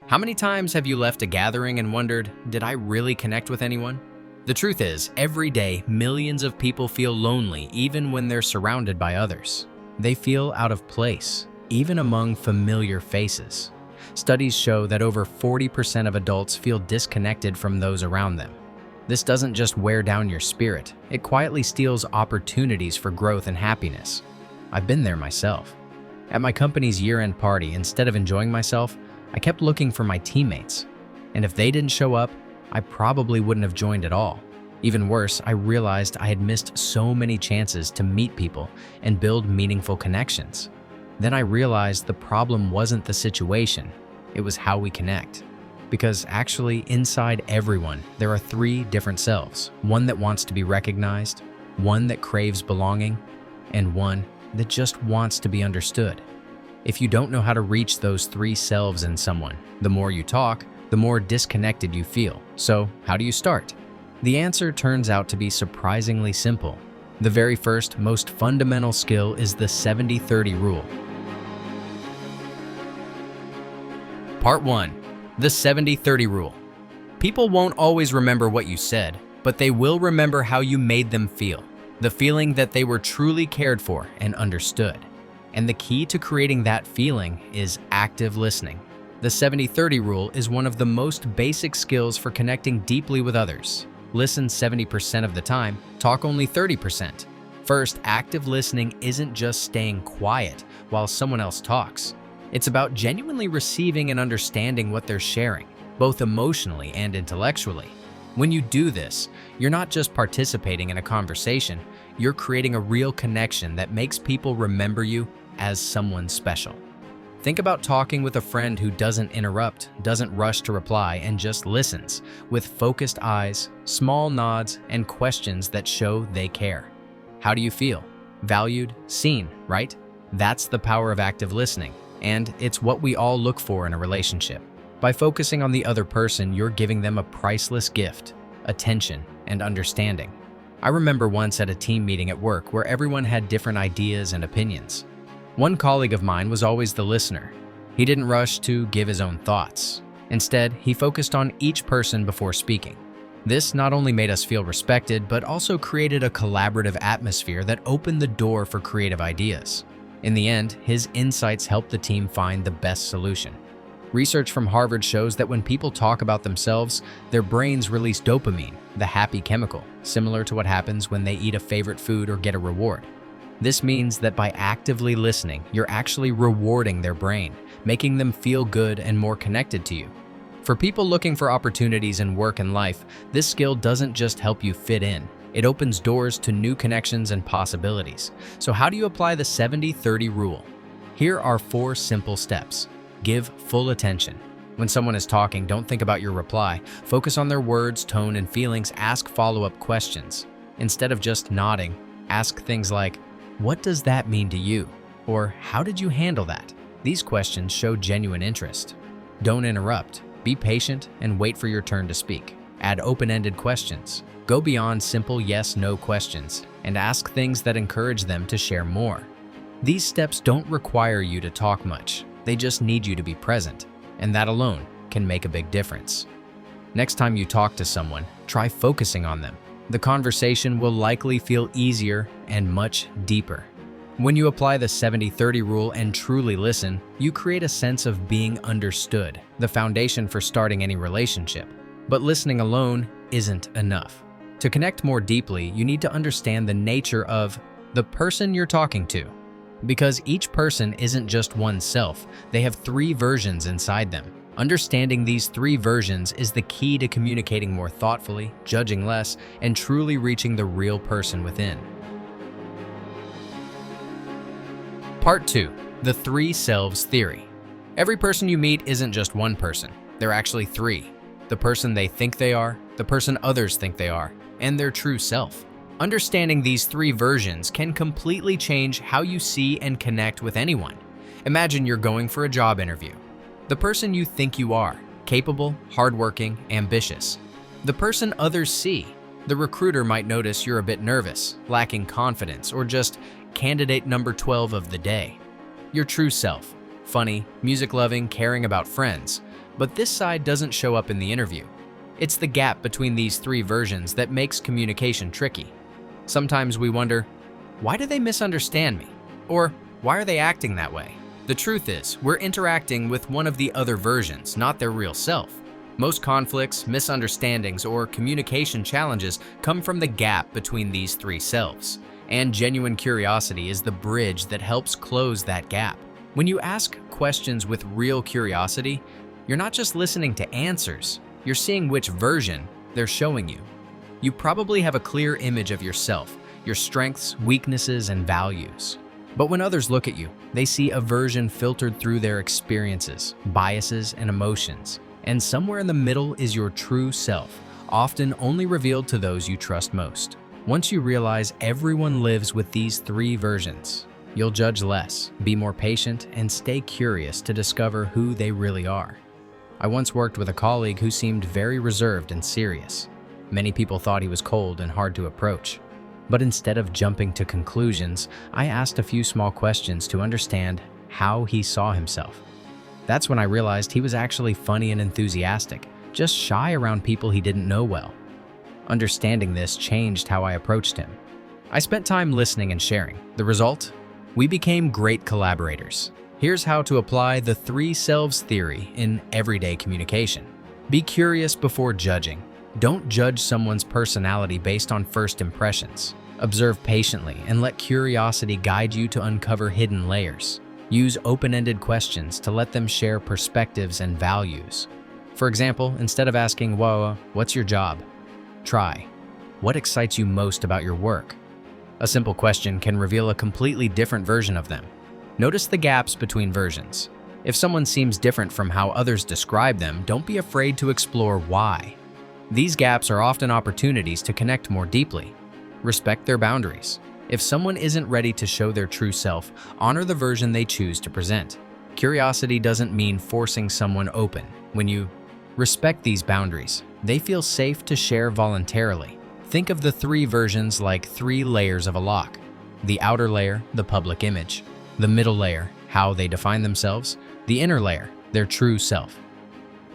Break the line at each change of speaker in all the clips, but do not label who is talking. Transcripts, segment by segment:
How many times have you left a gathering and wondered, did I really connect with anyone? The truth is, every day, millions of people feel lonely even when they're surrounded by others. They feel out of place, even among familiar faces. Studies show that over 40% of adults feel disconnected from those around them. This doesn't just wear down your spirit, it quietly steals opportunities for growth and happiness. I've been there myself. At my company's year-end party, instead of enjoying myself, I kept looking for my teammates. And if they didn't show up, I probably wouldn't have joined at all. Even worse, I realized I had missed so many chances to meet people and build meaningful connections. Then I realized the problem wasn't the situation, it was how we connect. Because actually, inside everyone, there are three different selves. One that wants to be recognized, one that craves belonging, and one that just wants to be understood. If you don't know how to reach those three selves in someone, the more you talk, the more disconnected you feel. So, how do you start? The answer turns out to be surprisingly simple. The very first, most fundamental skill is the 70-30 rule. Part 1. The 70-30 rule. People won't always remember what you said, but they will remember how you made them feel. The feeling that they were truly cared for and understood. And the key to creating that feeling is active listening. The 70-30 rule is one of the most basic skills for connecting deeply with others. Listen 70% of the time, talk only 30%. First, active listening isn't just staying quiet while someone else talks. It's about genuinely receiving and understanding what they're sharing, both emotionally and intellectually. When you do this, you're not just participating in a conversation, you're creating a real connection that makes people remember you as someone special. Think about talking with a friend who doesn't interrupt, doesn't rush to reply, and just listens, with focused eyes, small nods, and questions that show they care. How do you feel? Valued, seen, right? That's the power of active listening, and it's what we all look for in a relationship. By focusing on the other person, you're giving them a priceless gift, attention, and understanding. I remember once at a team meeting at work where everyone had different ideas and opinions. One colleague of mine was always the listener. He didn't rush to give his own thoughts. Instead, he focused on each person before speaking. This not only made us feel respected, but also created a collaborative atmosphere that opened the door for creative ideas. In the end, his insights helped the team find the best solution. Research from Harvard shows that when people talk about themselves, their brains release dopamine, the happy chemical, similar to what happens when they eat a favorite food or get a reward. This means that by actively listening, you're actually rewarding their brain, making them feel good and more connected to you. For people looking for opportunities in work and life, this skill doesn't just help you fit in. It opens doors to new connections and possibilities. So how do you apply the 70-30 rule? Here are 4 simple steps. Give full attention. When someone is talking, don't think about your reply. Focus on their words, tone, and feelings. Ask follow-up questions. Instead of just nodding, ask things like, "What does that mean to you?" Or "How did you handle that?" These questions show genuine interest. Don't interrupt. Be patient and wait for your turn to speak. Add open-ended questions. Go beyond simple yes/no questions and ask things that encourage them to share more. These steps don't require you to talk much. They just need you to be present, and that alone can make a big difference. Next time you talk to someone, try focusing on them. The conversation will likely feel easier and much deeper. When you apply the 70-30 rule and truly listen, you create a sense of being understood, the foundation for starting any relationship. But listening alone isn't enough. To connect more deeply, you need to understand the nature of the person you're talking to. Because each person isn't just one self, they have 3 versions inside them. Understanding these 3 versions is the key to communicating more thoughtfully, judging less, and truly reaching the real person within. Part 2. The 3 selves theory. Every person you meet isn't just one person. They're actually 3. The person they think they are, the person others think they are, and their true self. Understanding these 3 versions can completely change how you see and connect with anyone. Imagine you're going for a job interview. The person you think you are, capable, hardworking, ambitious. The person others see. The recruiter might notice you're a bit nervous, lacking confidence, or just candidate number 12 of the day. Your true self, funny, music-loving, caring about friends. But this side doesn't show up in the interview. It's the gap between these three versions that makes communication tricky. Sometimes we wonder, why do they misunderstand me? Or why are they acting that way? The truth is, we're interacting with one of the other versions, not their real self. Most conflicts, misunderstandings, or communication challenges come from the gap between these three selves. And genuine curiosity is the bridge that helps close that gap. When you ask questions with real curiosity, you're not just listening to answers, you're seeing which version they're showing you. You probably have a clear image of yourself, your strengths, weaknesses, and values. But when others look at you, they see a version filtered through their experiences, biases, and emotions. And somewhere in the middle is your true self, often only revealed to those you trust most. Once you realize everyone lives with these three versions, you'll judge less, be more patient, and stay curious to discover who they really are. I once worked with a colleague who seemed very reserved and serious. Many people thought he was cold and hard to approach. But instead of jumping to conclusions, I asked a few small questions to understand how he saw himself. That's when I realized he was actually funny and enthusiastic, just shy around people he didn't know well. Understanding this changed how I approached him. I spent time listening and sharing. The result? We became great collaborators. Here's how to apply the three selves theory in everyday communication. Be curious before judging. Don't judge someone's personality based on first impressions. Observe patiently and let curiosity guide you to uncover hidden layers. Use open-ended questions to let them share perspectives and values. For example, instead of asking, "Whoa, what's your job?" Try, "What excites you most about your work?" A simple question can reveal a completely different version of them. Notice the gaps between versions. If someone seems different from how others describe them, don't be afraid to explore why. These gaps are often opportunities to connect more deeply. Respect their boundaries. If someone isn't ready to show their true self, honor the version they choose to present. Curiosity doesn't mean forcing someone open. When you respect these boundaries, they feel safe to share voluntarily. Think of the three versions like three layers of a lock. The outer layer, the public image. The middle layer, how they define themselves. The inner layer, their true self.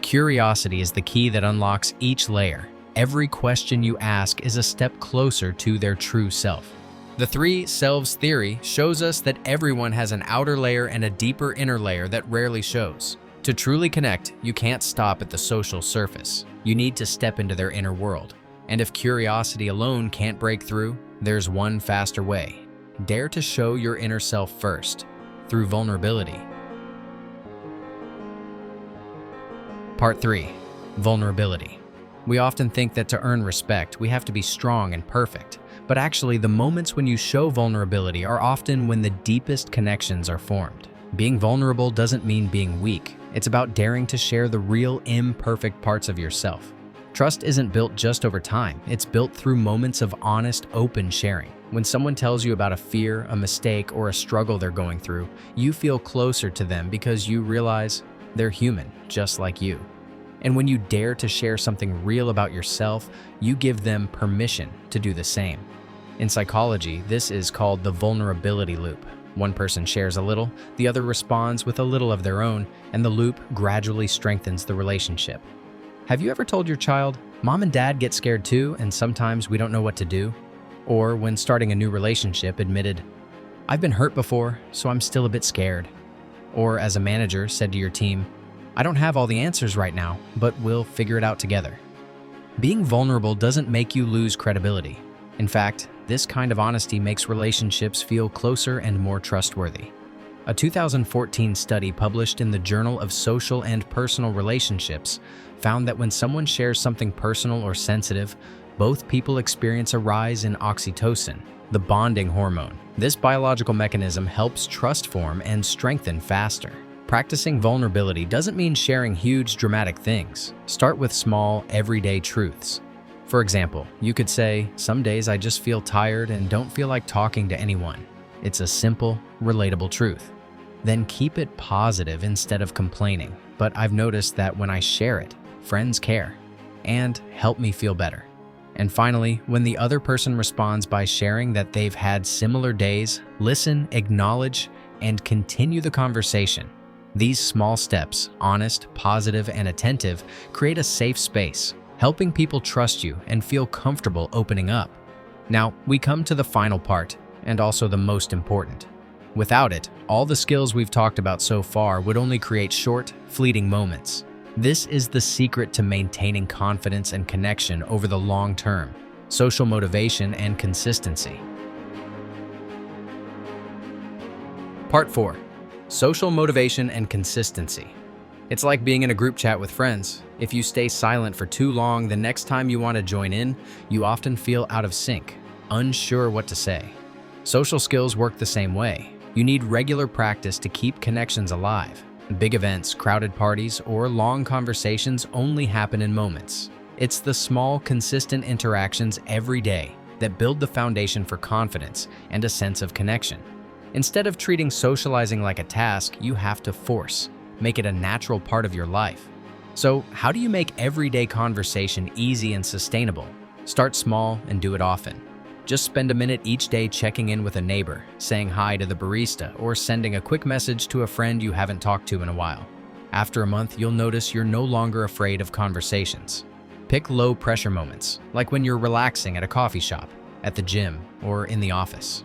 Curiosity is the key that unlocks each layer. Every question you ask is a step closer to their true self. The three selves theory shows us that everyone has an outer layer and a deeper inner layer that rarely shows. To truly connect, you can't stop at the social surface. You need to step into their inner world. And if curiosity alone can't break through, there's one faster way. Dare to show your inner self first, through vulnerability. Part 3. Vulnerability. We often think that to earn respect, we have to be strong and perfect. But actually, the moments when you show vulnerability are often when the deepest connections are formed. Being vulnerable doesn't mean being weak. It's about daring to share the real imperfect parts of yourself. Trust isn't built just over time. It's built through moments of honest, open sharing. When someone tells you about a fear, a mistake, or a struggle they're going through, you feel closer to them because you realize they're human, just like you. And when you dare to share something real about yourself, you give them permission to do the same. In psychology, this is called the vulnerability loop. One person shares a little, the other responds with a little of their own, and the loop gradually strengthens the relationship. Have you ever told your child, "Mom and Dad get scared too, and sometimes we don't know what to do"? Or when starting a new relationship, admitted, "I've been hurt before, so I'm still a bit scared." Or as a manager said to your team, "I don't have all the answers right now, but we'll figure it out together." Being vulnerable doesn't make you lose credibility. In fact, this kind of honesty makes relationships feel closer and more trustworthy. A 2014 study published in the Journal of Social and Personal Relationships found that when someone shares something personal or sensitive, both people experience a rise in oxytocin, the bonding hormone. This biological mechanism helps trust form and strengthen faster. Practicing vulnerability doesn't mean sharing huge, dramatic things. Start with small, everyday truths. For example, you could say, "Some days I just feel tired and don't feel like talking to anyone." It's a simple, relatable truth. Then keep it positive instead of complaining. "But I've noticed that when I share it, friends care and help me feel better." And finally, when the other person responds by sharing that they've had similar days, listen, acknowledge, and continue the conversation. These small steps, honest, positive, and attentive, create a safe space, helping people trust you and feel comfortable opening up. Now, we come to the final part, and also the most important. Without it, all the skills we've talked about so far would only create short, fleeting moments. This is the secret to maintaining confidence and connection over the long term: social motivation and consistency. Part 4. Social motivation and consistency. It's like being in a group chat with friends. If you stay silent for too long, the next time you want to join in, you often feel out of sync, unsure what to say. Social skills work the same way. You need regular practice to keep connections alive. Big events, crowded parties, or long conversations only happen in moments. It's the small, consistent interactions every day that build the foundation for confidence and a sense of connection. Instead of treating socializing like a task you have to force, make it a natural part of your life. So, how do you make everyday conversation easy and sustainable? Start small and do it often. Just spend a minute each day checking in with a neighbor, saying hi to the barista, or sending a quick message to a friend you haven't talked to in a while. After a month, you'll notice you're no longer afraid of conversations. Pick low-pressure moments, like when you're relaxing at a coffee shop, at the gym, or in the office.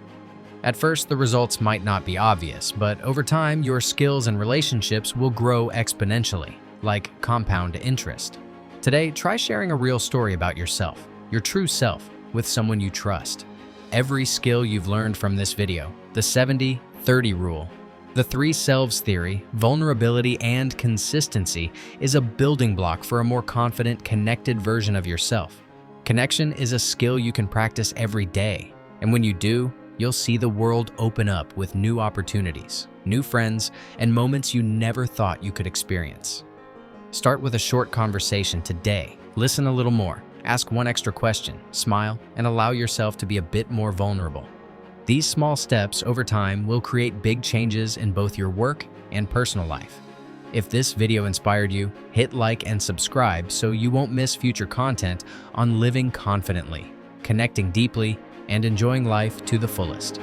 At first, the results might not be obvious, but over time, your skills and relationships will grow exponentially, like compound interest. Today, try sharing a real story about yourself, your true self, with someone you trust. Every skill you've learned from this video, the 70-30 rule, the 3 selves theory, vulnerability, and consistency, is a building block for a more confident, connected version of yourself. Connection is a skill you can practice every day, and when you do, you'll see the world open up with new opportunities, new friends, and moments you never thought you could experience. Start with a short conversation today. Listen a little more. Ask one extra question, smile, and allow yourself to be a bit more vulnerable. These small steps over time will create big changes in both your work and personal life. If this video inspired you, hit like and subscribe so you won't miss future content on living confidently, connecting deeply, and enjoying life to the fullest.